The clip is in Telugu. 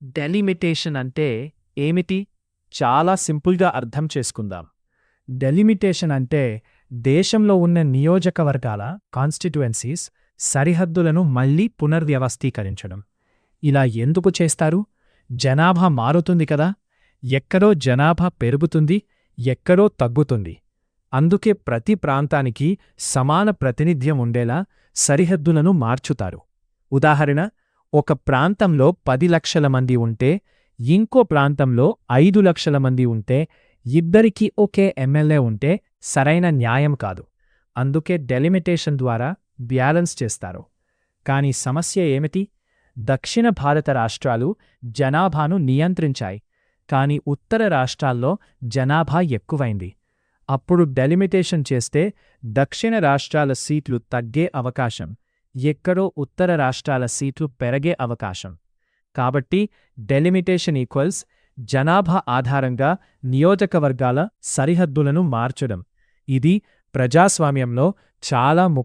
డెలిమిటేషన్ అంటే ఏమిటి? చాలా సింపుల్గా అర్థం చేసుకుందాం. డెలిమిటేషన్ అంటే దేశంలో ఉన్న నియోజకవర్గాల కాన్స్టిట్యుయెన్సీస్ సరిహద్దులను మళ్లీ పునర్వ్యవస్థీకరించడం. ఇలా ఎందుకు చేస్తారు? జనాభా మారుతుంది కదా, ఎక్కడో జనాభా పెరుగుతుంది, ఎక్కడో తగ్గుతుంది. అందుకే ప్రతి ప్రాంతానికి సమాన ప్రాతినిధ్యం ఉండేలా సరిహద్దులను మార్చుతారు. ఉదాహరణ, ఒక ప్రాంతంలో 10 లక్షల మంది ఉంటే, ఇంకో ప్రాంతంలో 5 లక్షల మంది ఉంటే ఇద్దరికీ ఒకే ఎమ్మెల్యే ఉంటే సరైన న్యాయం కాదు. అందుకే డెలిమిటేషన్ ద్వారా బ్యాలెన్స్ చేస్తారు. కాని సమస్య ఏమిటి? దక్షిణ భారత రాష్ట్రాలు జనాభాను నియంత్రించాయి, కాని ఉత్తర రాష్ట్రాల్లో జనాభా ఎక్కువైంది. అప్పుడు డెలిమిటేషన్ చేస్తే దక్షిణ రాష్ట్రాల సీట్లు తగ్గే అవకాశం, ఎక్కడో ఉత్తర రాష్ట్రాల సీట్లు పెరగే అవకాశం. కాబట్టి డెలిమిటేషన్ ఈక్వల్స్ జనాభా ఆధారంగా నియోజకవర్గాల సరిహద్దులను మార్చడం. ఇది ప్రజాస్వామ్యంలో చాలా ముఖ్యం.